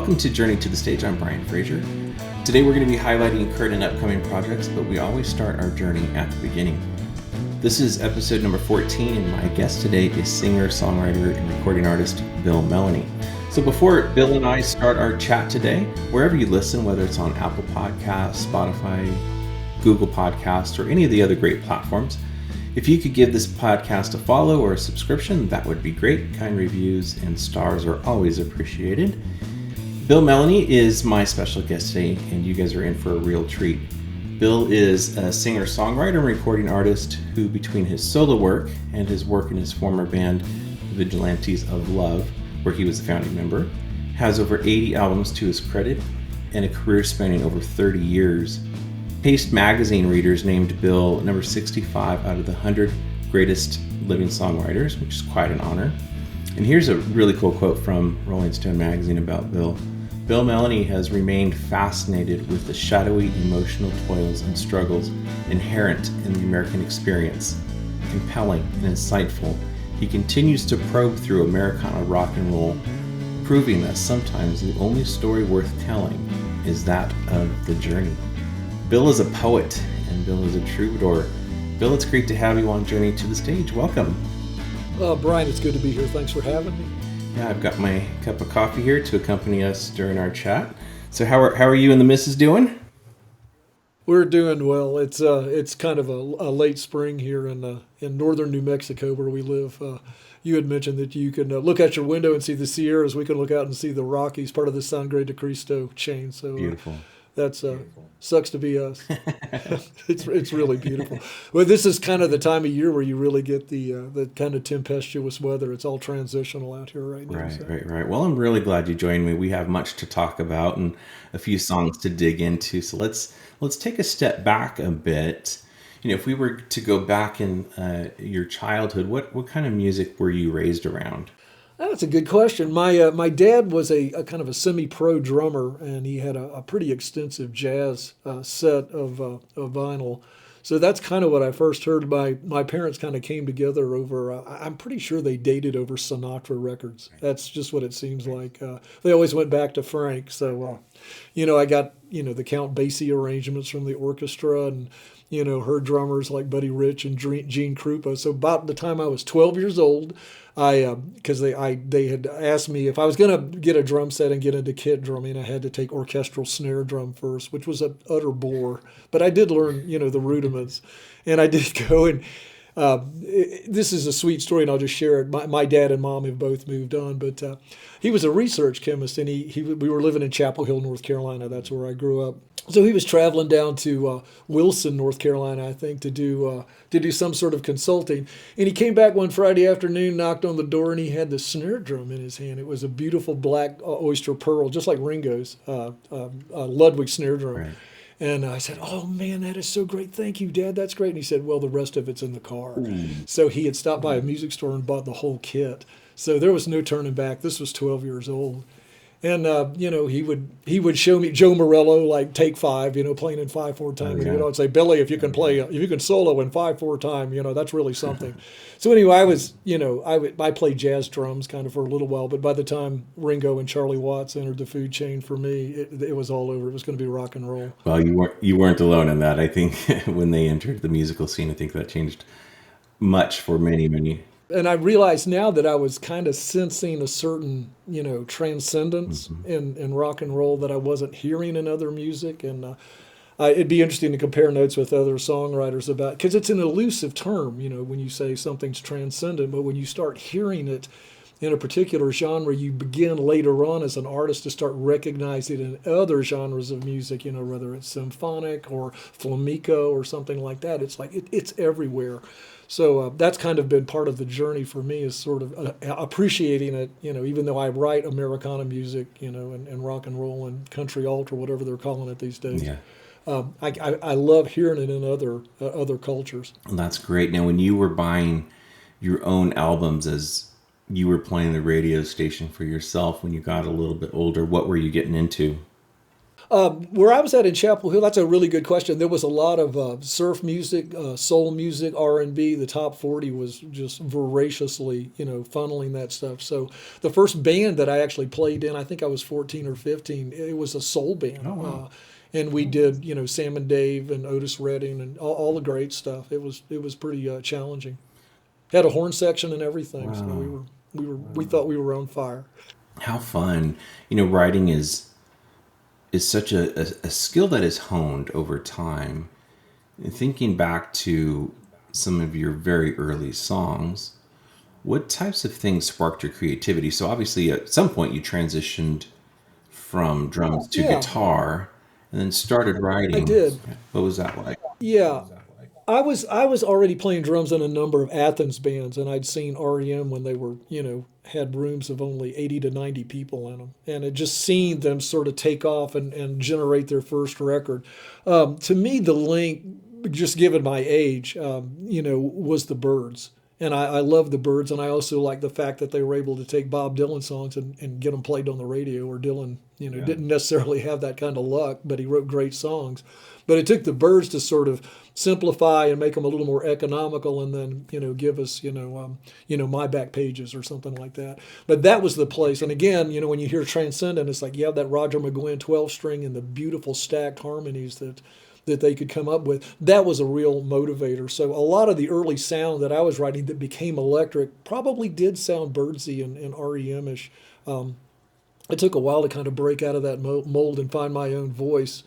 Welcome to Journey to the Stage. I'm Brian Frazier. Today we're going to be highlighting current and upcoming projects, but we always start our journey at the beginning. This is episode number 14, and my guest today is singer, songwriter, and recording artist Bill Mallonee. So before Bill and I start our chat today, wherever you listen, whether it's on Apple Podcasts, Spotify, Google Podcasts, or any of the other great platforms, if you could give this podcast a follow or a subscription, that would be great. Kind reviews and stars are always appreciated. Bill Mallonee is my special guest today, and you guys are in for a real treat. Bill is a singer-songwriter and recording artist who, between his solo work and his work in his former band, Vigilantes of Love, where he was a founding member, has over 80 albums to his credit and a career spanning over 30 years. Paste magazine readers named Bill number 65 out of the 100 greatest living songwriters, which is quite an honor. And here's a really cool quote from Rolling Stone magazine about Bill. Bill Mallonee has remained fascinated with the shadowy emotional toils and struggles inherent in the American experience. Compelling and insightful, he continues to probe through Americana-Rock and roll, proving that sometimes the only story worth telling is that of the journey. Bill is a poet, and Bill is a troubadour. Bill, it's great to have you on Journey to the Stage. Welcome. Brian, it's good to be here. Thanks for having me. Yeah, I've got my cup of coffee here to accompany us during our chat. So how are you and the missus doing? We're doing well. It's kind of a late spring here in northern New Mexico where we live. You had mentioned that you can look out your window and see the Sierras. We can look out and see the Rockies, part of the Sangre de Cristo chain. So beautiful. That's sucks to be us. It's really beautiful. Well, this is kind of the time of year where you really get the kind of tempestuous weather. It's all transitional out here right now. Right. Well, I'm really glad you joined me. We have much to talk about and a few songs to dig into. So let's take a step back a bit. You know, if we were to go back in your childhood, what kind of music were you raised around? That's a good question. My dad was a kind of a semi-pro drummer, and he had a pretty extensive jazz set of vinyl. So that's kind of what I first heard. My parents kind of came together over, I'm pretty sure they dated over Sinatra records. That's just what it seems like. They always went back to Frank. So, I got, the Count Basie arrangements from the orchestra and, heard drummers like Buddy Rich and Gene Krupa. So about the time I was 12 years old, because they had asked me if I was going to get a drum set and get into kit drumming, I had to take orchestral snare drum first, which was an utter bore. But I did learn, the rudiments, and I did go and. This is a sweet story, and I'll just share it. My dad and mom have both moved on, but he was a research chemist, and we were living in Chapel Hill, North Carolina. That's where I grew up. So he was traveling down to Wilson, North Carolina, I think, to do some sort of consulting. And he came back one Friday afternoon, knocked on the door, and he had the snare drum in his hand. It was a beautiful black oyster pearl, just like Ringo's Ludwig snare drum. Right. And I said, "Oh, man, that is so great. Thank you, Dad. That's great." And he said, "Well, the rest of it's in the car." So he had stopped by a music store and bought the whole kit. So there was no turning back. This was 12 years old. And, he would show me Joe Morello, like Take Five, playing in 5/4 time. And I'd say, "Billy, if you can solo in 5/4 time, that's really something." So anyway, I played jazz drums kind of for a little while, but by the time Ringo and Charlie Watts entered the food chain for me, it was all over. It was going to be rock and roll. Well, you weren't alone in that. I think when they entered the musical scene, I think that changed much for many. And I realized now that I was kind of sensing a certain, transcendence in rock and roll that I wasn't hearing in other music. And it'd be interesting to compare notes with other songwriters about, because it's an elusive term, when you say something's transcendent, but when you start hearing it in a particular genre, you begin later on as an artist to start recognizing it in other genres of music, whether it's symphonic or flamenco or something like that. It's like it's everywhere. So that's kind of been part of the journey for me, is sort of appreciating it, even though I write Americana music, and rock and roll and country alt or whatever they're calling it these days. Yeah. I love hearing it in other cultures. Well, that's great. Now, when you were buying your own albums as you were playing the radio station for yourself when you got a little bit older, what were you getting into? Where I was at in Chapel Hill, that's a really good question. There was a lot of surf music, soul music, R&B. The top 40 was just voraciously, funneling that stuff. So the first band that I actually played in, I think I was 14 or 15. It was a soul band. Oh, wow. And we did, Sam and Dave and Otis Redding and all the great stuff. It was pretty challenging. Had a horn section and everything. Wow. So we thought we were on fire. How fun. Writing is such a skill that is honed over time. And thinking back to some of your very early songs, what types of things sparked your creativity? So obviously at some point you transitioned from drums to guitar and then started writing. I did. What was that like? Yeah. I was already playing drums in a number of Athens bands, and I'd seen REM when they were, had rooms of only 80 to 90 people in them. And it just seen them sort of take off and generate their first record. To me, the link, just given my age, was the Byrds. And I love the Byrds, and I also like the fact that they were able to take Bob Dylan songs and get them played on the radio, where Dylan, didn't necessarily have that kind of luck, but he wrote great songs. But it took the Byrds to sort of simplify and make them a little more economical, and then give us My Back Pages or something like that. But that was the place. And again, when you hear Transcendent, it's like you have that Roger McGuinn 12-string and the beautiful stacked harmonies that they could come up with. That was a real motivator. So a lot of the early sound that I was writing that became electric probably did sound Byrdsy and REM-ish. It took a while to kind of break out of that mold and find my own voice.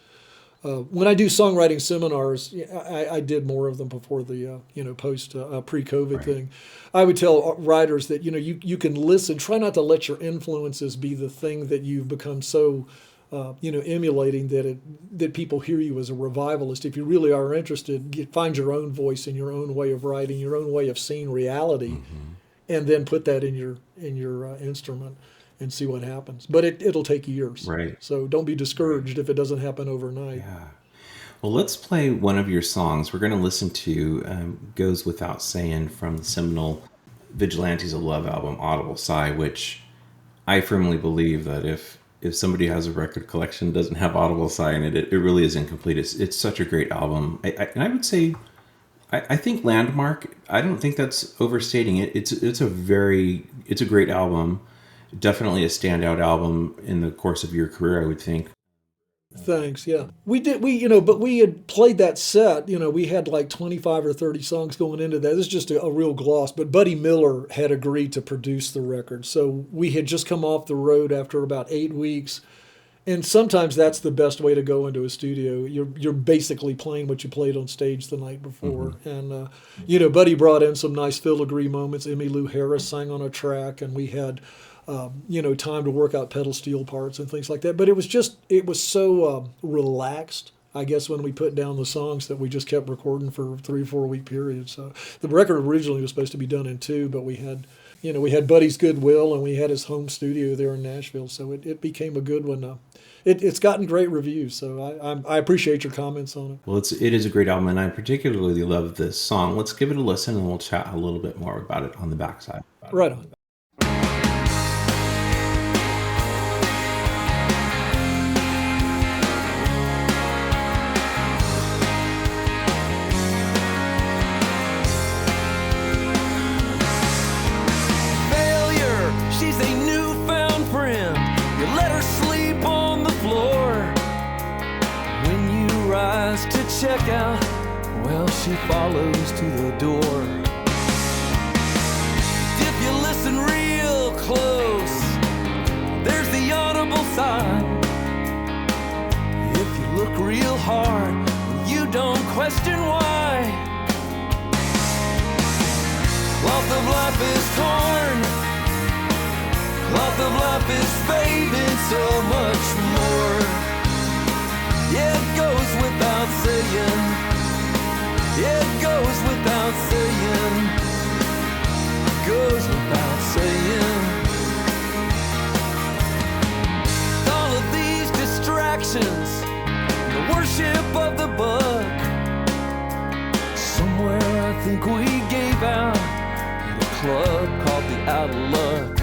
When I do songwriting seminars, I did more of them before the pre-COVID thing. I would tell writers that you can listen. Try not to let your influences be the thing that you've become so emulating that people hear you as a revivalist. If you really are interested, find your own voice and your own way of writing, your own way of seeing reality, and then put that in your instrument and see what happens. But it'll take years. Right. So don't be discouraged if it doesn't happen overnight. Yeah. Well, let's play one of your songs. We're going to listen to Goes Without Saying from the seminal Vigilantes of Love album, Audible Sigh, which I firmly believe that if somebody has a record collection that doesn't have Audible Sigh in it, it really is incomplete. It's such a great album. And I would say, I think landmark, I don't think that's overstating it. It's a great album. Definitely a standout album in the course of your career, I would think. Thanks. Yeah, we did. But we had played that set. We had like 25 or 30 songs going into that. This is just a real gloss. But Buddy Miller had agreed to produce the record, so we had just come off the road after about 8 weeks. And sometimes that's the best way to go into a studio. You're basically playing what you played on stage the night before. And Buddy brought in some nice filigree moments. Emmylou Harris sang on a track, and we had time to work out pedal steel parts and things like that. But it was so relaxed, I guess, when we put down the songs, that we just kept recording for 3 or 4 week periods. So the record originally was supposed to be done in 2, but we had Buddy's goodwill, and we had his home studio there in Nashville. So it became a good one. It's gotten great reviews, so I appreciate your comments on it. Well, it is a great album, and I particularly love this song. Let's give it a listen, and we'll chat a little bit more about it on the backside. Right on. Check out, well, she follows to the door. If you listen real close, there's the audible sign. If you look real hard, you don't question why. Cloth of life is torn, cloth of life is fading so much more. Yeah, it goes without saying. Yeah, it goes without saying. Goes without saying. All of these distractions, the worship of the buck. Somewhere I think we gave out at a club called the Out of Luck.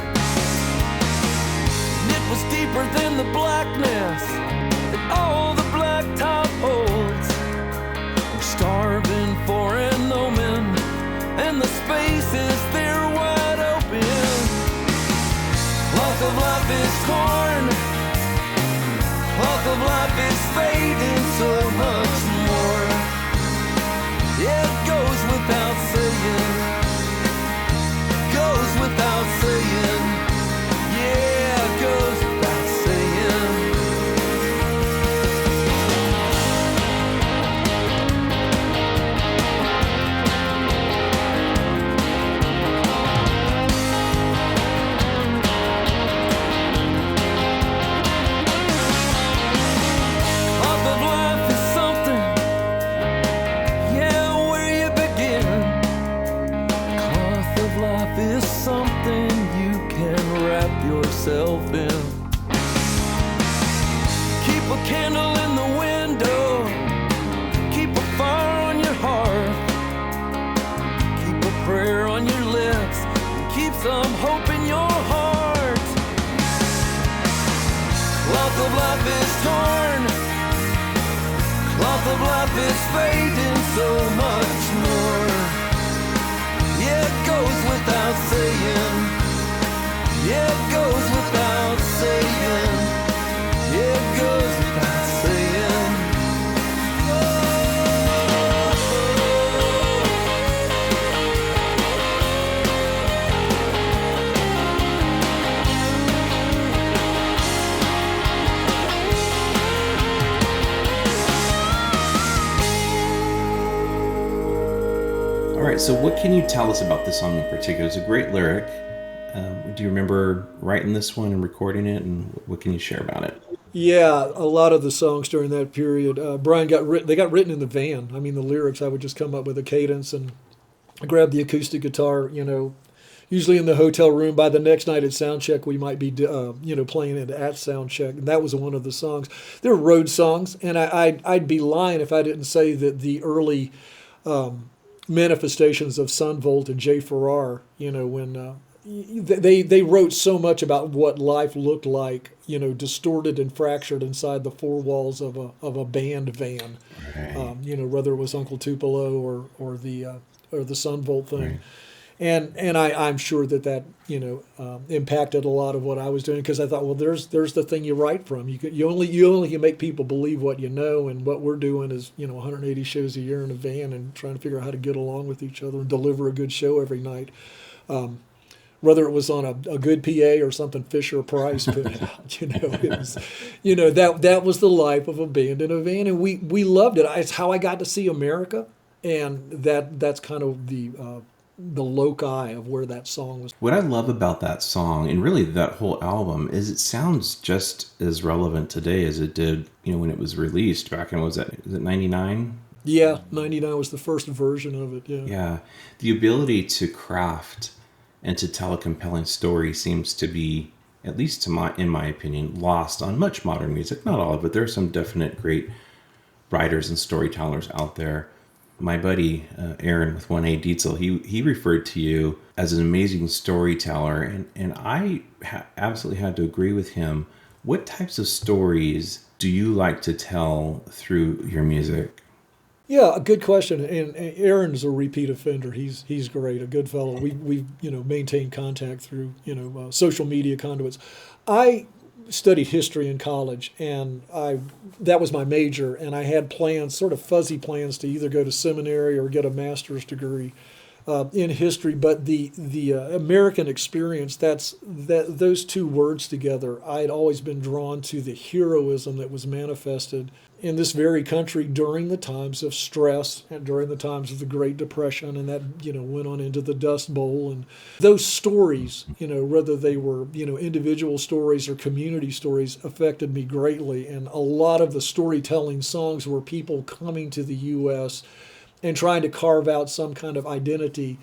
And it was deeper than the blackness that all candle in the window, keep a fire on your hearth, keep a prayer on your lips, and keep some hope in your heart. Cloth of life is torn, cloth of life is fading so much more. Yeah, it goes without saying. Yeah, it goes without saying. Yeah, it goes without saying. All right, so what can you tell us about this song in particular? It's a great lyric. Do you remember writing this one and recording it, and what can you share about it? Yeah, a lot of the songs during that period, Bryan they got written in the van. I mean, the lyrics, I would just come up with a cadence and grab the acoustic guitar, usually in the hotel room. By the next night at sound check, we might be, playing it at sound check. And that was one of the songs. There were road songs, and I'd be lying if I didn't say that the early manifestations of Sunvolt and Jay Farrar, when they wrote so much about what life looked like, distorted and fractured inside the four walls of a band van. Right. Whether it was Uncle Tupelo or the Sunvolt thing. Right. And I'm sure that impacted a lot of what I was doing, because I thought, well, there's the thing you write from. You only can make people believe what you know, and what we're doing is 180 shows a year in a van and trying to figure out how to get along with each other and deliver a good show every night. Whether it was on a good PA or something Fisher Price put out, it was, that was the life of a band in a van, and we loved it. It's how I got to see America, and that's kind of the loci of where that song was. What I love about that song, and really that whole album, is it sounds just as relevant today as it did, when it was released back in, is it 99? Yeah, 99 was the first version of it, yeah. Yeah, the ability to craft and to tell a compelling story seems to be, at least in my opinion, lost on much modern music. Not all of it. There are some definite great writers and storytellers out there. My buddy Aaron with 1A Dietzel, he referred to you as an amazing storyteller, and I absolutely had to agree with him. What types of stories do you like to tell through your music? Yeah, a good question. And Aaron's a repeat offender. He's great, a good fellow. We've maintained contact through social media conduits. I studied history in college, and that was my major, and I had plans, sort of fuzzy plans, to either go to seminary or get a master's degree in history. But the American experience, those two words together, I'd always been drawn to the heroism that was manifested in this very country during the times of stress and during the times of the Great Depression, and that went on into the Dust Bowl. And those stories, whether they were individual stories or community stories, affected me greatly. And a lot of the storytelling songs were people coming to the U.S. and trying to carve out some kind of identity.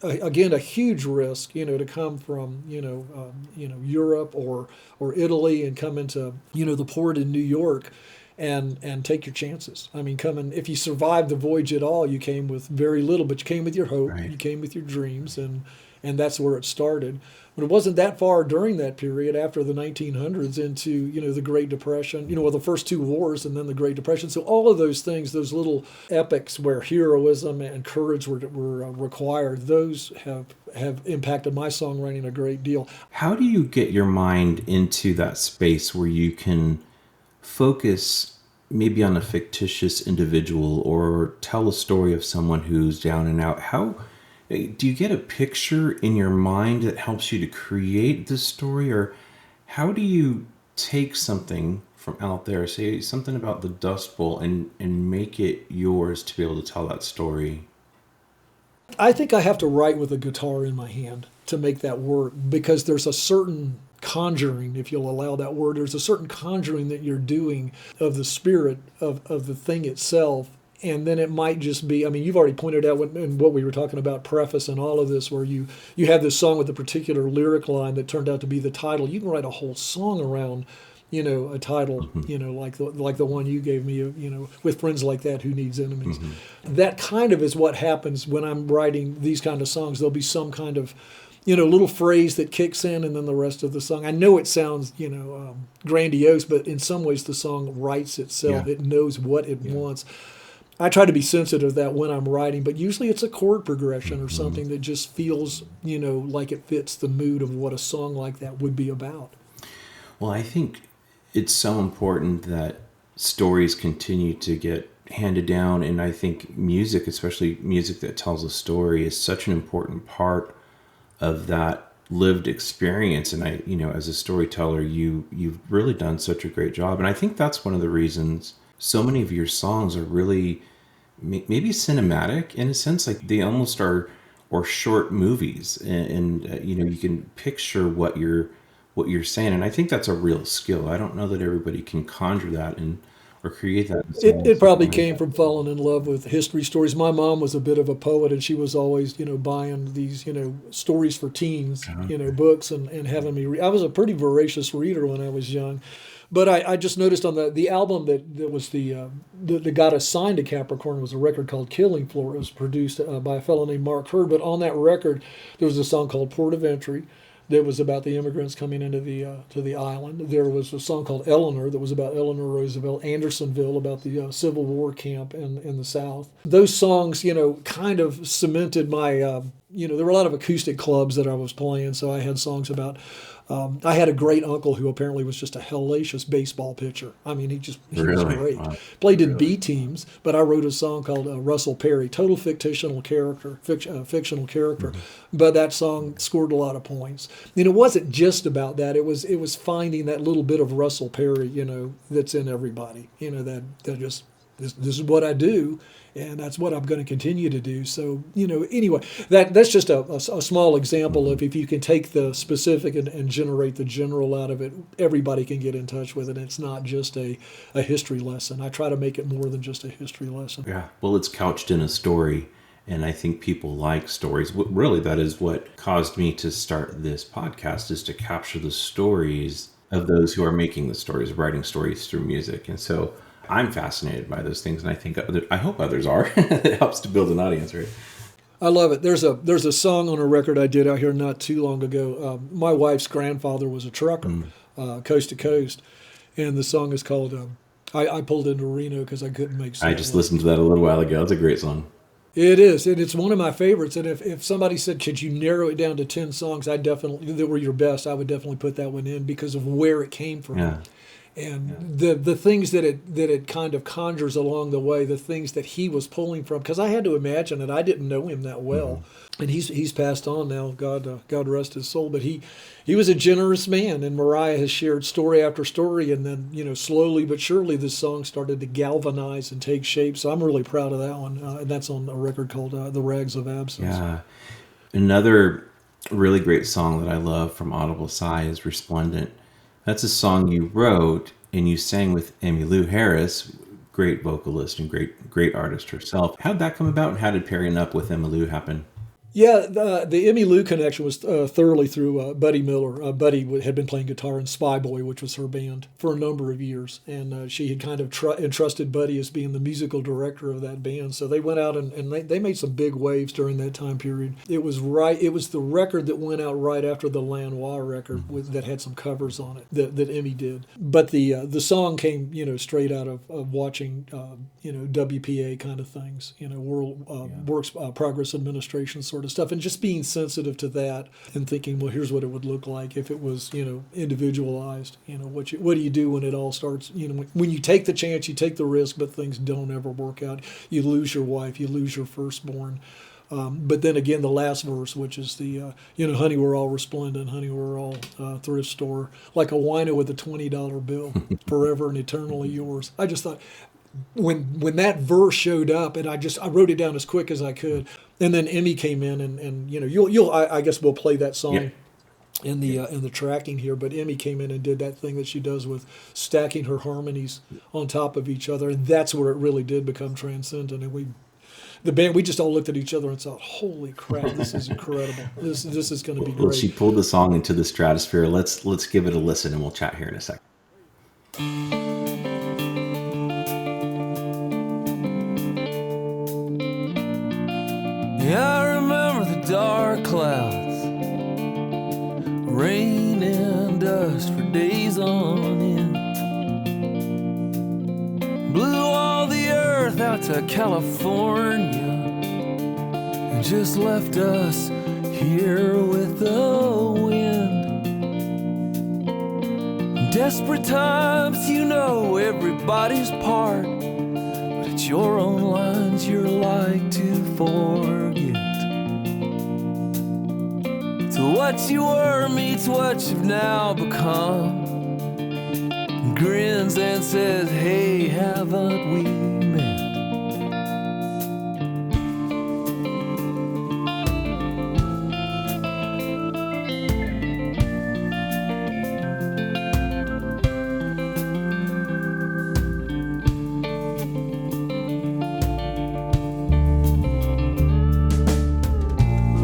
Again, a huge risk, to come from Europe or Italy and come into the port in New York. And take your chances. I mean, if you survived the voyage at all, you came with very little, but you came with your hope, right. You came with your dreams, and that's where it started. But it wasn't that far during that period, after the 1900s, into the Great Depression, the first two wars and then the Great Depression. So all of those things, those little epics where heroism and courage were required, those have impacted my songwriting a great deal. How do you get your mind into that space where you can focus maybe on a fictitious individual or tell a story of someone who's down and out? How do you get a picture in your mind that helps you to create this story, or how do you take something from out there, say something about the Dust Bowl, and make it yours to be able to tell that story? I think I have to write with a guitar in my hand to make that work, because there's a certain conjuring, if you'll allow that word, there's a certain conjuring that you're doing of the spirit of the thing itself. And then it might just be, you've already pointed out in what we were talking about, preface and all of this, where you have this song with a particular lyric line that turned out to be the title. You can write a whole song around a title, like the one you gave me, with friends like that, who needs enemies. That kind of is what happens when I'm writing these kind of songs. There'll be some kind of, little phrase that kicks in, and then the rest of the song. I know it sounds, grandiose, but in some ways the song writes itself. Yeah. It knows what it wants. I try to be sensitive to that when I'm writing, but usually it's a chord progression or something that just feels, like it fits the mood of what a song like that would be about. Well, I think it's so important that stories continue to get handed down, and I think music, especially music that tells a story, is such an important part of that lived experience. And I, as a storyteller, you've really done such a great job, and I think that's one of the reasons so many of your songs are really maybe cinematic in a sense, like they almost are, or short movies, and you can picture what you're saying, and I think that's a real skill. I don't know that everybody can conjure that or create that. It probably came from falling in love with history stories. My mom was a bit of a poet, and she was always, buying these, stories for teens, books, and having me read. I was a pretty voracious reader when I was young. But I just noticed on the album that was that got us signed to Capricorn was a record called Killing Floor. It was produced by a fellow named Mark Hurd. But on that record, there was a song called Port of Entry that was about the immigrants coming into the island. There was a song called Eleanor that was about Eleanor Roosevelt. Andersonville, about the Civil War camp in the South. Those songs, kind of cemented my, there were a lot of acoustic clubs that I was playing, so I had songs about. I had a great uncle who apparently was just a hellacious baseball pitcher. I mean, he was great. Wow. Played in B teams, but I wrote a song called Russell Perry, total fictional character. But that song scored a lot of points. And it wasn't just about that. It was finding that little bit of Russell Perry, that's in everybody. That just this is what I do. And that's what I'm going to continue to do. So, anyway, that's just a small example of if you can take the specific and generate the general out of it, everybody can get in touch with it. It's not just a history lesson. I try to make it more than just a history lesson. Yeah, well, it's couched in a story, and I think people like stories. Really, that is what caused me to start this podcast, is to capture the stories of those who are making the stories, writing stories through music. And so I'm fascinated by those things, and I hope others are. It helps to build an audience, right? I love it. There's a song on a record I did out here not too long ago. My wife's grandfather was a trucker, coast to coast, and the song is called I Pulled Into Reno because I couldn't make sense. I just listened to that a little while ago. It's a great song. It is, and it's one of my favorites. And if somebody said, could you narrow it down to 10 songs, that were your best, I would definitely put that one in because of where it came from. Yeah. And the things that it kind of conjures along the way, the things that he was pulling from, because I had to imagine it. I didn't know him that well, and he's passed on now. God rest his soul. But he was a generous man, and Mariah has shared story after story, and then slowly but surely this song started to galvanize and take shape. So I'm really proud of that one, and that's on a record called "The Rags of Absence." Yeah, another really great song that I love from Audible Sigh is "Respondent." That's a song you wrote and you sang with Emmylou Harris, great vocalist and great artist herself. How'd that come about, and how did pairing up with Emmylou happen? Yeah, the Emmylou connection was thoroughly through Buddy Miller. Buddy had been playing guitar in Spy Boy, which was her band, for a number of years. And she had kind of entrusted Buddy as being the musical director of that band. So they went out and they made some big waves during that time period. It was the record that went out right after the Lanois record that had some covers on it that Emmy did. But the song came, straight out of watching, WPA kind of things, World Works Progress Administration sort of stuff, and just being sensitive to that and thinking, well, here's what it would look like if it was, individualized. What do you do when it all starts? When you take the chance, you take the risk, but things don't ever work out. You lose your wife, you lose your firstborn. But then again, the last verse, which is the, honey, we're all resplendent, honey, we're all thrift store, like a wino with a $20 bill, forever and eternally yours. I just thought, when that verse showed up, and I wrote it down as quick as I could, and then Emmy came in, and I guess we'll play that song in the tracking here, but Emmy came in and did that thing that she does with stacking her harmonies on top of each other, and that's where it really did become transcendent. And the band, we just all looked at each other and thought, holy crap, this is incredible. This is going to be great. Well, she pulled the song into the stratosphere. Let's give it a listen, and we'll chat here in a second. Yeah, I remember the dark clouds, rain and dust for days on end. Blew all the earth out to California and just left us here with the wind. Desperate times, you know everybody's part, but it's your own lines you're like to forget. So what you were meets what you've now become. Grins and says, hey, haven't we met?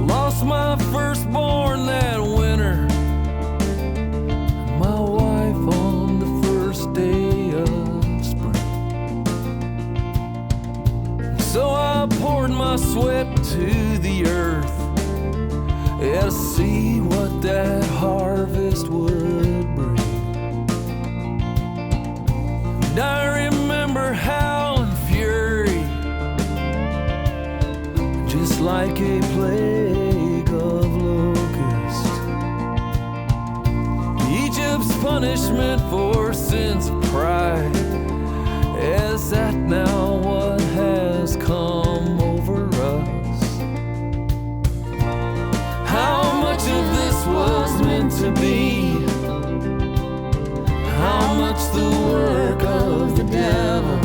Lost my firstborn that winter, my wife on the first day of spring. So I poured my sweat to the earth, yeah, to see what that harvest would bring. And I remember how in fury, just like a plague of locusts, Egypt's punishment for sins of pride. Is that now what has come over us? How much of this was meant to be? How much the work of the devil?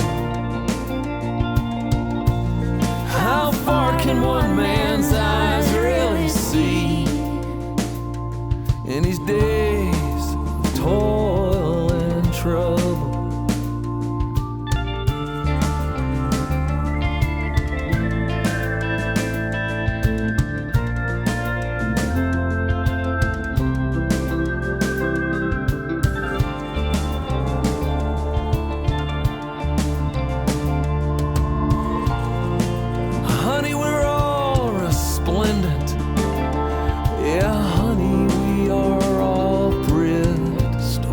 How far can one man's eyes really see in these days of toil and trouble? Honey, we're all resplendent. Yeah, honey, we are all thrift store.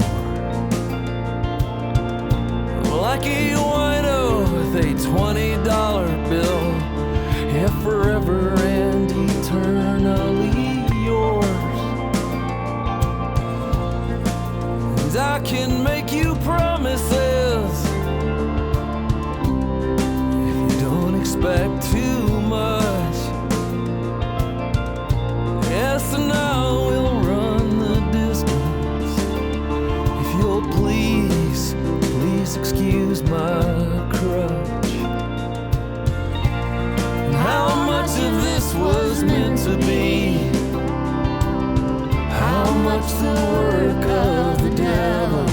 Like a wino with a $20 bill. Yeah, forever and eternally yours. And I can make you promises if you don't expect too much. Yes, and I will run the distance. If you'll please excuse my crutch. And how much of this was meant to be? How much the work of the devil?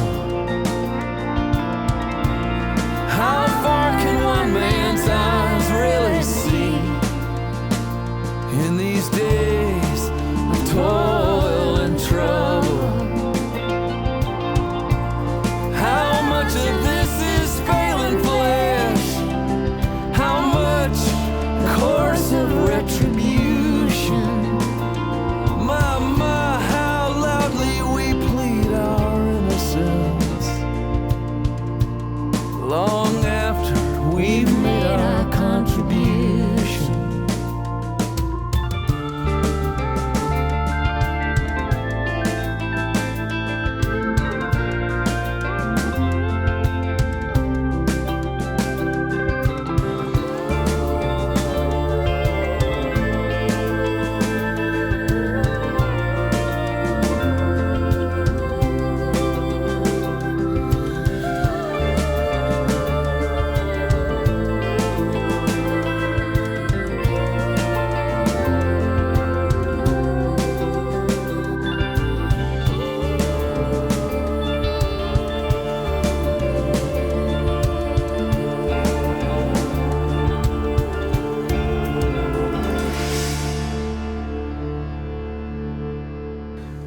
How far can one man's eyes really see in these days of toil and trouble? How much of this is failing flesh? How much course of retribution? My, how loudly we plead our innocence long after we've made our contribution.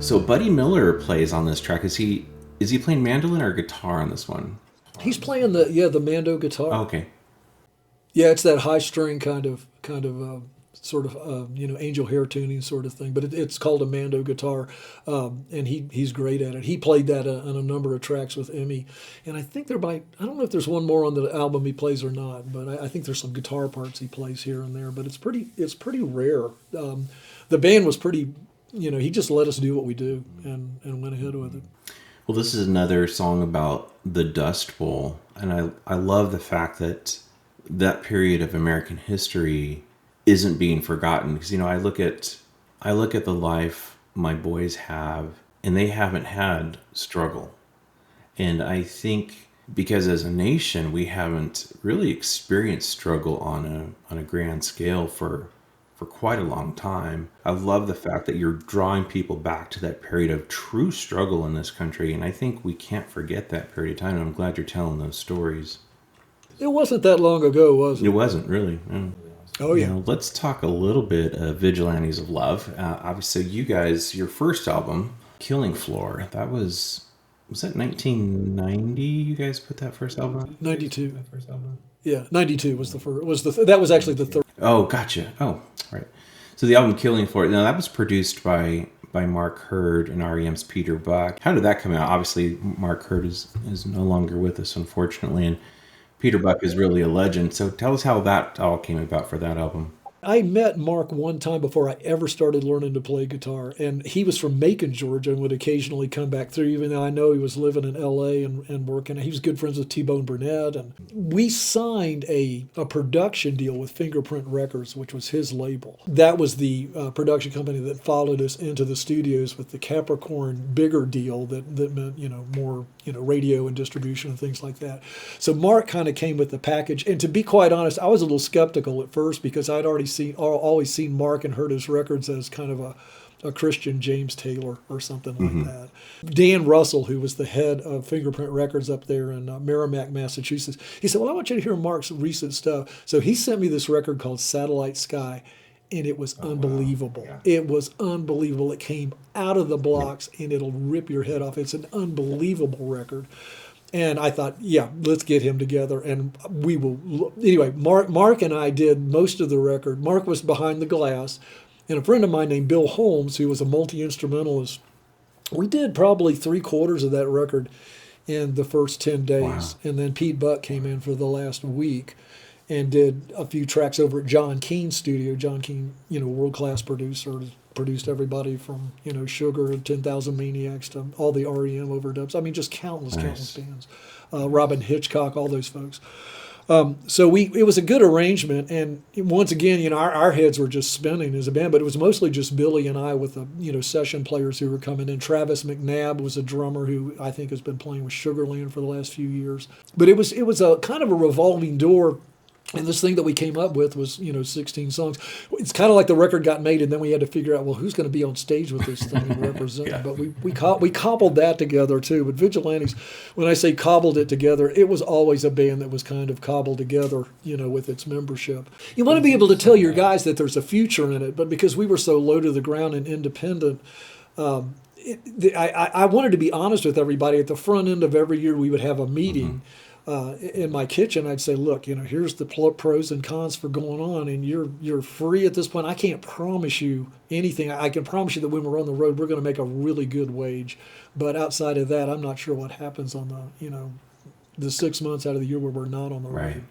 So Buddy Miller plays on this track. Is he Is he playing mandolin or guitar on this one? He's playing the mando guitar. Oh, okay. Yeah, it's that high string kind of sort of angel hair tuning sort of thing, but it's called a mando guitar, and he's great at it. He played that on a number of tracks with Emmy, and I think I don't know if there's one more on the album he plays or not, but I think there's some guitar parts he plays here and there, but it's pretty rare. The band was pretty, he just let us do what we do and went ahead with it. Well, this is another song about the Dust Bowl, and I love the fact that period of American history isn't being forgotten, because I look at the life my boys have, and they haven't had struggle, and I think because as a nation we haven't really experienced struggle on a grand scale for quite a long time. I love the fact that you're drawing people back to that period of true struggle in this country, and I think we can't forget that period of time, and I'm glad you're telling those stories. It wasn't that long ago, was it? It wasn't, really. Oh, yeah. Let's talk a little bit of Vigilantes of Love. Obviously, you guys, your first album, Killing Floor, was that 1990 you guys put that first album out? 92. That first album? Yeah, 92 was the first. That was actually the third. Oh, gotcha. Oh, right. So the album Killing Floor, now that was produced by Mark Hurd and REM's Peter Buck. How did that come out? Obviously, Mark Hurd is no longer with us, unfortunately, and Peter Buck is really a legend. So tell us how that all came about for that album. I met Mark one time before I ever started learning to play guitar, and he was from Macon, Georgia, and would occasionally come back through, even though I know he was living in L.A. and working. He was good friends with T-Bone Burnett, and we signed a production deal with Fingerprint Records, which was his label. That was the production company that followed us into the studios with the Capricorn bigger deal that meant more radio and distribution and things like that. So Mark kind of came with the package, and to be quite honest, I was a little skeptical at first because I'd always seen Mark and heard his records as kind of a Christian James Taylor or something like that. Dan Russell, who was the head of Fingerprint Records up there in Merrimack, Massachusetts, he said, well, I want you to hear Mark's recent stuff. So he sent me this record called Satellite Sky, and it was unbelievable. Wow. Yeah. It was unbelievable. It came out of the blocks, and it'll rip your head off. It's an unbelievable record. And I thought, yeah, let's get him together, and we will. Anyway, Mark and I did most of the record. Mark was behind the glass, and a friend of mine named Bill Holmes, who was a multi-instrumentalist, we did probably 3/4 of that record in the first 10 days. Wow. And then Pete Buck came in for the last week and did a few tracks over at John Keene's studio. John Keene, world-class producer, produced everybody from, Sugar and 10,000 Maniacs to all the REM overdubs. I mean, just countless bands. Robin Hitchcock, all those folks. So it was a good arrangement, and once again, our heads were just spinning as a band, but it was mostly just Billy and I with the session players who were coming in. Travis McNabb was a drummer who I think has been playing with Sugarland for the last few years. But it was a kind of a revolving door. And this thing that we came up with was, 16 songs. It's kind of like the record got made, and then we had to figure out, well, who's going to be on stage with this thing and represent it. But we cobbled that together, too. But Vigilantes, when I say cobbled it together, it was always a band that was kind of cobbled together, with its membership. You want to be able to tell your guys that there's a future in it, but because we were so low to the ground and independent, I wanted to be honest with everybody. At the front end of every year, we would have a meeting. In my kitchen, I'd say, look, here's the pros and cons for going on, and you're free at this point. I can't promise you anything. I can promise you that when we're on the road, we're going to make a really good wage. But outside of that, I'm not sure what happens on the 6 months out of the year where we're not on the road.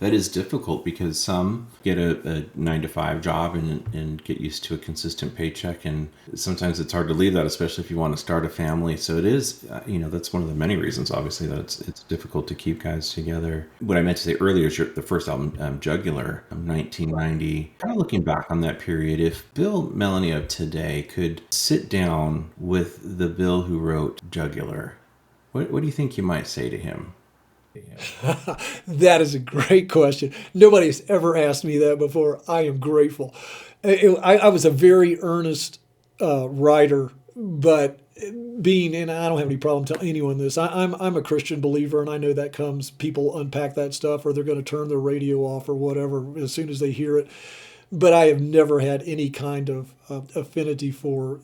That is difficult because some get a 9-to-5 job and get used to a consistent paycheck, and sometimes it's hard to leave that, especially if you want to start a family. So it is, that's one of the many reasons, obviously, that it's difficult to keep guys together. What I meant to say earlier is the first album, Jugular, 1990. Kind of looking back on that period, if Bill Mallonee of today could sit down with the Bill who wrote Jugular, what do you think you might say to him? That is a great question. Nobody has ever asked me that before. I am grateful. I was a very earnest writer, but and I don't have any problem telling anyone this. I'm a Christian believer, and I know that people unpack that stuff, or they're going to turn their radio off or whatever as soon as they hear it. But I have never had any kind of affinity for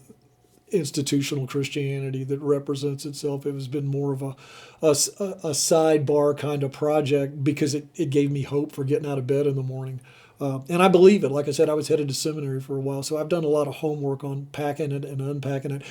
institutional Christianity that represents itself. It has been more of a sidebar kind of project because it gave me hope for getting out of bed in the morning. And I believe it. Like I said, I was headed to seminary for a while, so I've done a lot of homework on packing it and unpacking it.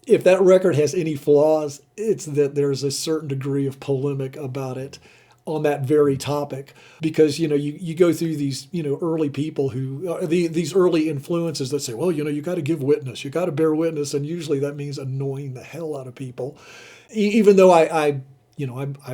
If that record has any flaws, it's that there's a certain degree of polemic about it on that very topic, because you go through these early people who these early influences that say, well, you got to give witness, you got to bear witness, and usually that means annoying the hell out of people, even though I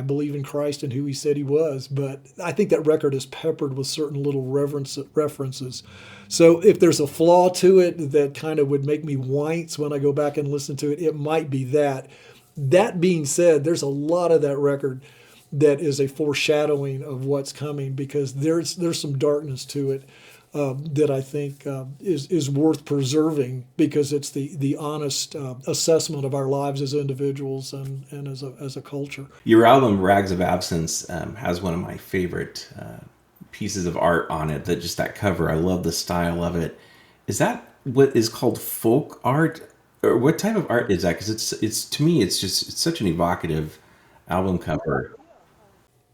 believe in Christ and who he said he was. But I think that record is peppered with certain little references. So if there's a flaw to it that kind of would make me wince when I go back and listen to it, it might be that. That being said, there's a lot of that record that is a foreshadowing of what's coming, because there's some darkness to it that I think is worth preserving, because it's the honest assessment of our lives as individuals and as a culture. Your album Rags of Absence has one of my favorite pieces of art on it. That cover, I love the style of it. Is that what is called folk art, or what type of art is that? Because it's to me it's such an evocative album cover.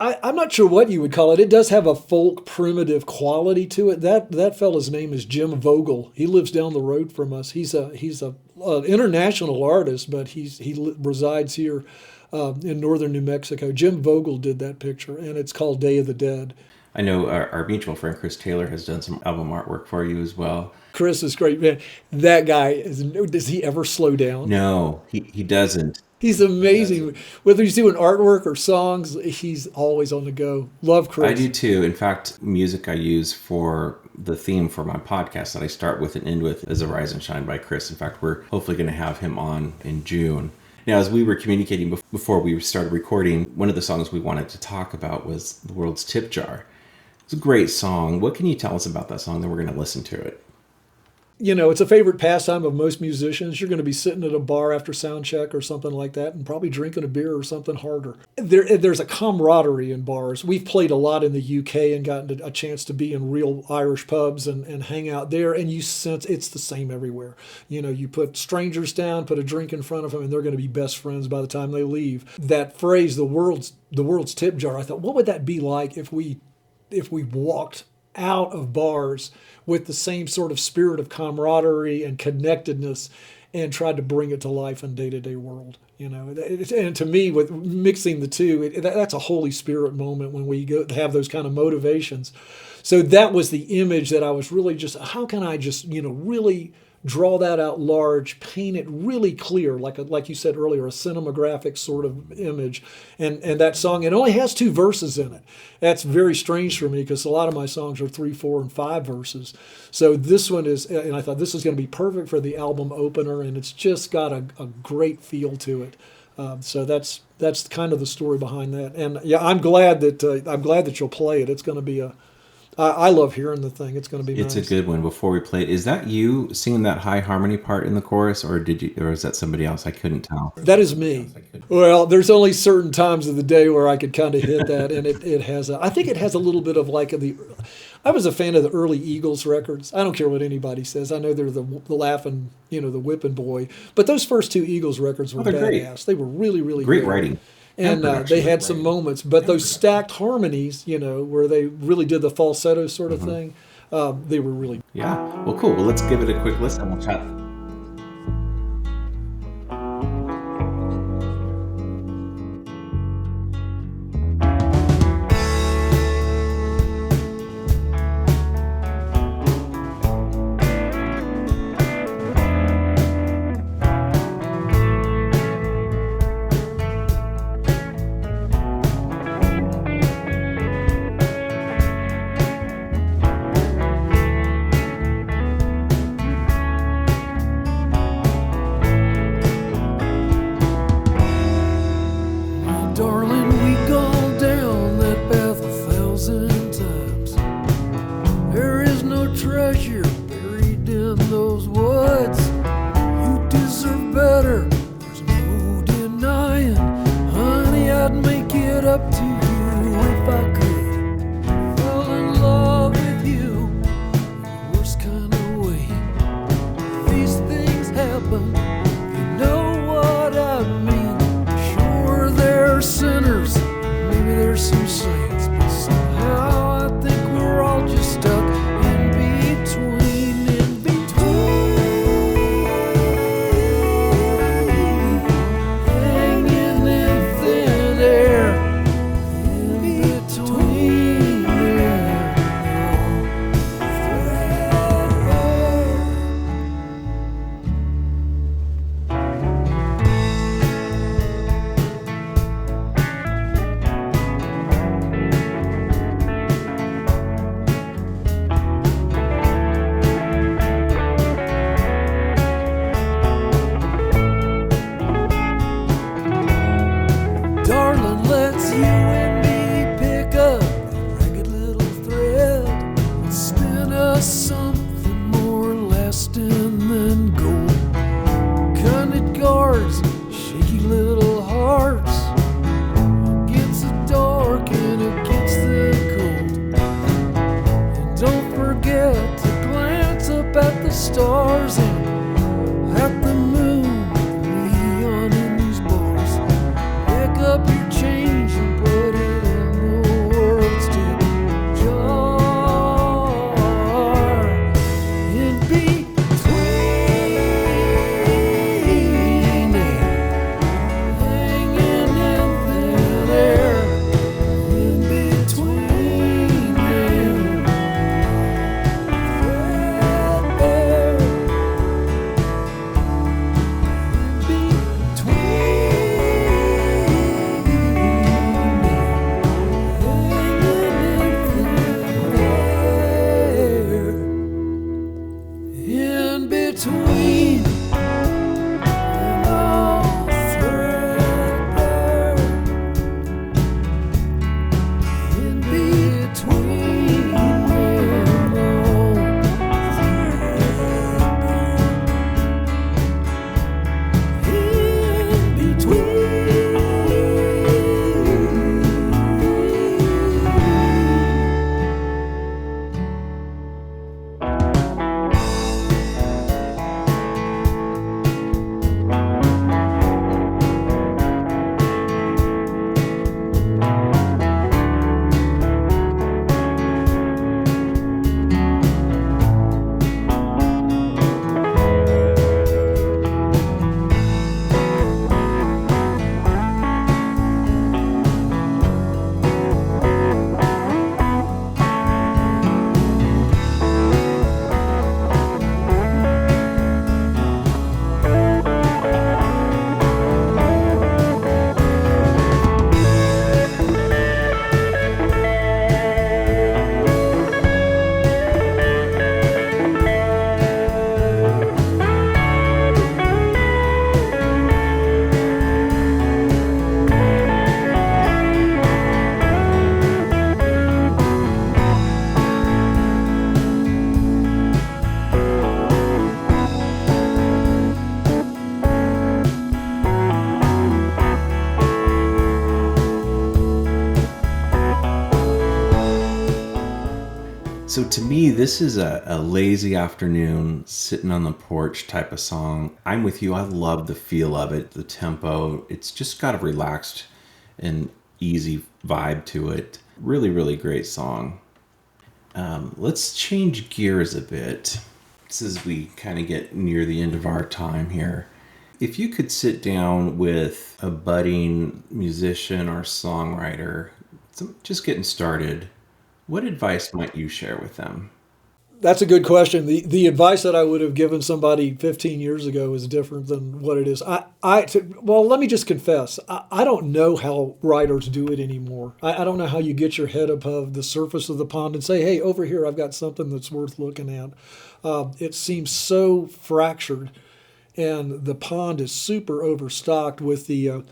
I'm not sure what you would call it. It does have a folk primitive quality to it. That fella's name is Jim Vogel. He lives down the road from us. He's a international artist, but he resides here in northern New Mexico. Jim Vogel did that picture, and it's called Day of the Dead. I know our mutual friend Chris Taylor has done some album artwork for you as well. Chris is great, man. That guy does he ever slow down? No, he doesn't. He's amazing. Whether he's doing artwork or songs, he's always on the go. Love Chris. I do too. In fact, music I use for the theme for my podcast that I start with and end with is Arise and Shine by Chris. In fact, we're hopefully going to have him on in June. Now, as we were communicating before we started recording, one of the songs we wanted to talk about was The World's Tip Jar. It's a great song. What can you tell us about that song? Then we're going to listen to it. It's a favorite pastime of most musicians. You're going to be sitting at a bar after sound check or something like that and probably drinking a beer or something harder. There's a camaraderie in bars. We've played a lot in the UK and gotten a chance to be in real Irish pubs and hang out there, and you sense it's the same everywhere. You put strangers down, put a drink in front of them, and they're going to be best friends by the time they leave. That phrase, the world's tip jar, I thought, what would that be like if we walked out of bars with the same sort of spirit of camaraderie and connectedness and tried to bring it to life in day-to-day world. And to me, with mixing the two, that's a Holy Spirit moment when we go to have those kind of motivations. So that was the image that I was really just, how can I just, really draw that out large, paint it really clear, like you said earlier, a cinematographic sort of image. And that song, it only has 2 verses in it. That's very strange for me because a lot of my songs are 3, 4, and 5 verses. So this one is, and I thought this is going to be perfect for the album opener, and it's just got a great feel to it. So that's kind of the story behind that. And yeah, I'm glad that you'll play it. It's going to be I love hearing the thing. It's going to be nice. It's a good one. Before we play it, is that you singing that high harmony part in the chorus, or is that somebody else? I couldn't tell. That is me. Well, there's only certain times of the day where I could kind of hit that, and it has I think it has a little bit of I was a fan of the early Eagles records. I don't care what anybody says. I know they're the laughing, the whipping boy, but those first 2 Eagles records were badass. Great. They were really, really great good. Writing. And they had some moments, but those stacked harmonies, where they really did the falsetto sort of thing, they were really... Yeah. Well, cool. Well, let's give it a quick listen. We'll chat. stars and at the moon, neon in these bars. Pick up your change and put it in the world's tip jar. In between it, hanging in thin air. In between them, threadbare. In between, and all threadbare. In between, and all threadbare. In between. So to me, this is a lazy afternoon, sitting on the porch type of song. I'm with you. I love the feel of it, the tempo. It's just got a relaxed and easy vibe to it. Really, really great song. Let's change gears a bit. This is we kind of get near the end of our time here. If you could sit down with a budding musician or songwriter, just getting started, what advice might you share with them? That's a good question. The advice that I would have given somebody 15 years ago is different than what it is. Well, let me just confess. I don't know how writers do it anymore. I don't know how you get your head above the surface of the pond and say, hey, over here, I've got something that's worth looking at. It seems so fractured, and the pond is super overstocked with the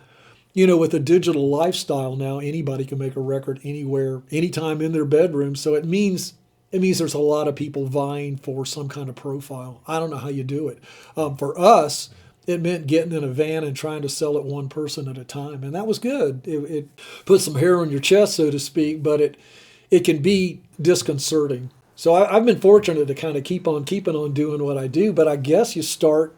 with the digital lifestyle now. Anybody can make a record anywhere, anytime in their bedroom. So it means there's a lot of people vying for some kind of profile. I don't know how you do it. For us, it meant getting in a van and trying to sell it one person at a time, and that was good. It put some hair on your chest, so to speak, but it can be disconcerting. So I've been fortunate to kind of keep on keeping on doing what I do, but I guess you start,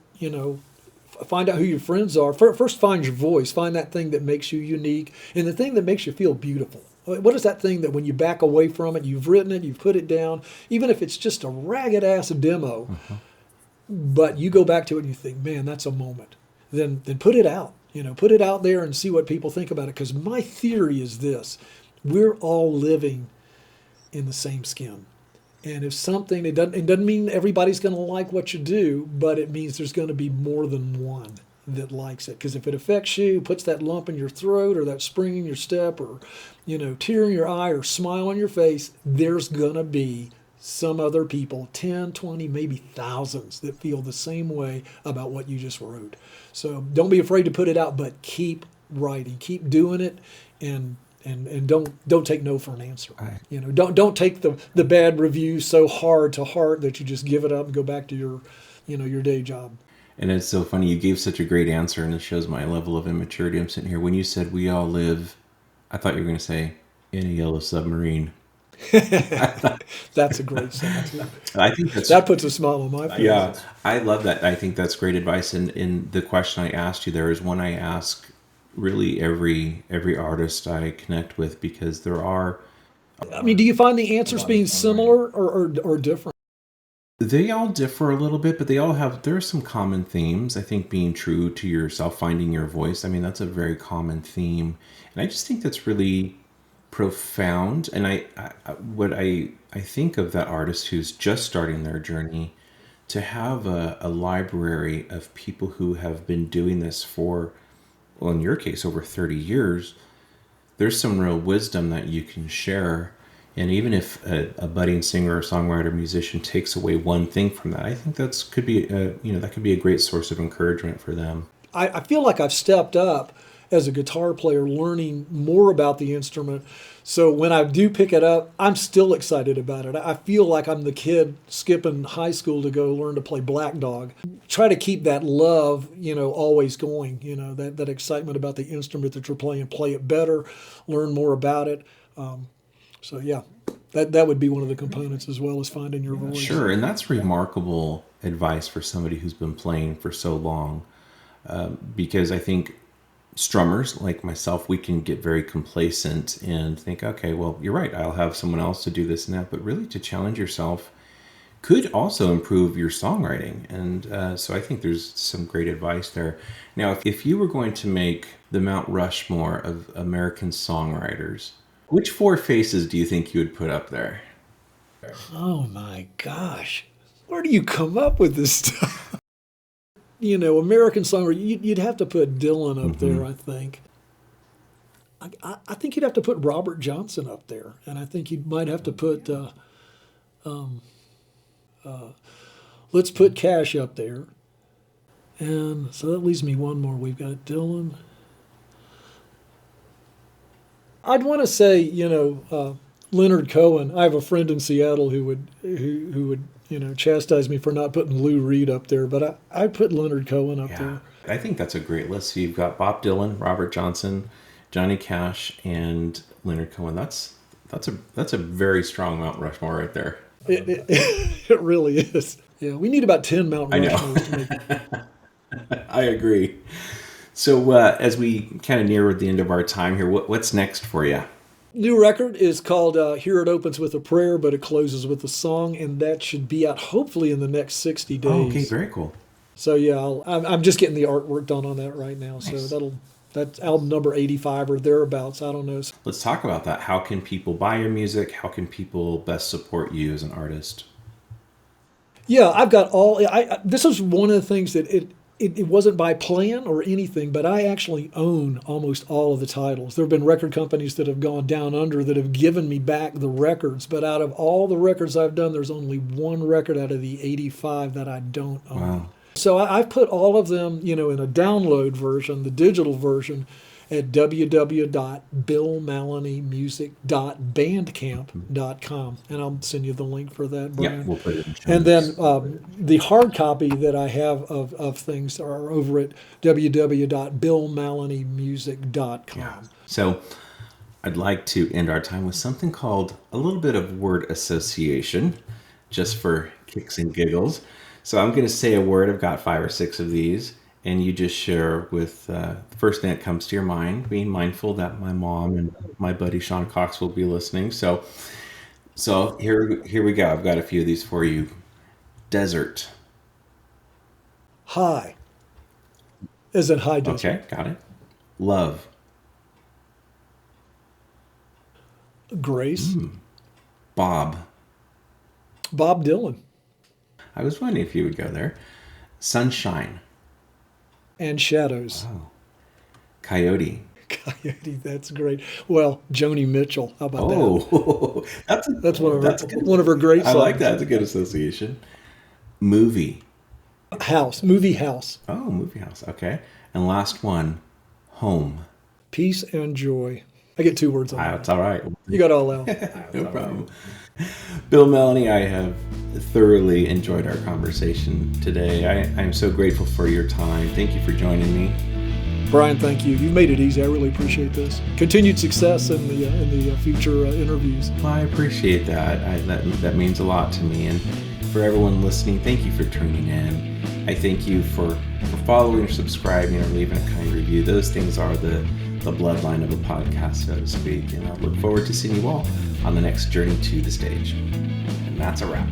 find out who your friends are. First, find your voice. Find that thing that makes you unique and the thing that makes you feel beautiful. What is that thing that when you back away from it, you've written it, you've put it down, even if it's just a ragged-ass demo, but you go back to it and you think, man, that's a moment. Then put it out. Put it out there and see what people think about it. Because my theory is this. We're all living in the same skin. And if something, it doesn't mean everybody's going to like what you do, but it means there's going to be more than one that likes it. Because if it affects you, puts that lump in your throat or that spring in your step or, tear in your eye or smile on your face, there's going to be some other people, 10, 20, maybe thousands that feel the same way about what you just wrote. So don't be afraid to put it out, but keep writing, keep doing it, and don't take no for an answer. Right. Don't take the bad reviews so hard to heart that you just give it up and go back to your day job. And it's so funny. You gave such a great answer, and it shows my level of immaturity. I'm sitting here. When you said we all live, I thought you were going to say in a yellow submarine. That's a great sound too. I think That puts a smile on my face. yeah, I love that. I think that's great advice. And in the question I asked you, there is one I ask really every artist I connect with, because there are, I mean, do you find the answers being similar or different? they all differ a little bit, but they all have, there are some common themes. I think being true to yourself, finding your voice. I mean, that's a very common theme. And I just think that's really profound. And I think of that artist who's just starting their journey, to have a library of people who have been doing this for, well, in your case, over 30 years. There's some real wisdom that you can share. And even if a budding singer or songwriter musician takes away one thing from that, I think that could be that could be a great source of encouragement for them. I feel like I've stepped up as a guitar player, learning more about the instrument. So when I do pick it up, I'm still excited about it. I feel like I'm the kid skipping high school to go learn to play Black Dog. Try to keep that love, always going, that excitement about the instrument that you're playing, play it better, learn more about it. So yeah, that would be one of the components, as well as finding your voice. Sure, and that's remarkable advice for somebody who's been playing for so long, because I think strummers like myself, we can get very complacent and think, okay, well, you're right, I'll have someone else to do this and that. But really, to challenge yourself could also improve your songwriting. And so I think there's some great advice there. Now, if you were going to make the Mount Rushmore of American songwriters, which four faces do you think you would put up there? Oh my gosh, where do you come up with this stuff? American songwriter, you'd have to put Dylan up there, I think. I think you'd have to put Robert Johnson up there, and I think you might have to put, let's put Cash up there. And so that leaves me one more. We've got Dylan. I'd want to say, Leonard Cohen. I have a friend in Seattle who would chastise me for not putting Lou Reed up there, but I'd put Leonard Cohen up there. I think that's a great list. So you've got Bob Dylan, Robert Johnson, Johnny Cash, and Leonard Cohen. That's a very strong Mount Rushmore right there. It really is. Yeah, we need about 10 Mount Rushmores to make it. I agree. So as we kind of near the end of our time here, what's next for you? New record is called Here It Opens with a Prayer, but it closes with a song, and that should be out hopefully in the next 60 days. Oh, okay, very cool. So yeah, I'm just getting the artwork done on that right now. Nice. So that's album number 85 or thereabouts. I don't know. Let's talk about that. How can people buy your music? How can people best support you as an artist? Yeah, I've got this is one of the things that it wasn't by plan or anything, but I actually own almost all of the titles. There have been record companies that have gone down under that have given me back the records, but out of all the records I've done, there's only one record out of the 85 that I don't own. Wow. So I've put all of them, in a download version, the digital version, at www.billmalloneemusic.bandcamp.com. And I'll send you the link for that, Bryan. Yeah, we'll put it in. And then the hard copy that I have of things are over at www.billmalloneemusic.com. Yeah. So I'd like to end our time with something called a little bit of word association, just for kicks and giggles. So I'm going to say a word. I've got 5 or 6 of these. And you just share with the first thing that comes to your mind, being mindful that my mom and my buddy Sean Cox will be listening. So here we go. I've got a few of these for you. Desert. High. As in high desert. Okay, got it. Love. Grace. Bob. Bob Dylan. I was wondering if you would go there. Sunshine. And shadows. Oh. Coyote. Coyote, that's great. Well, Joni Mitchell, how about that? Oh, that's one of her great songs. I like that. That's a good association. Movie. Movie house. Oh, movie house. Okay. And last one, home. Peace and joy. I get 2 words on that. That's all right. You got all out. No problem. Bill Mallonee, I have thoroughly enjoyed our conversation today. I'm so grateful for your time. Thank you for joining me. Bryan, thank you. You've made it easy. I really appreciate this. Continued success in the future interviews. Well, I appreciate that. That means a lot to me. And for everyone listening, thank you for tuning in. I thank you for following or subscribing or leaving a kind review. Those things are the bloodline of a podcast, so to speak. And I look forward to seeing you all on the next journey to the stage. And that's a wrap.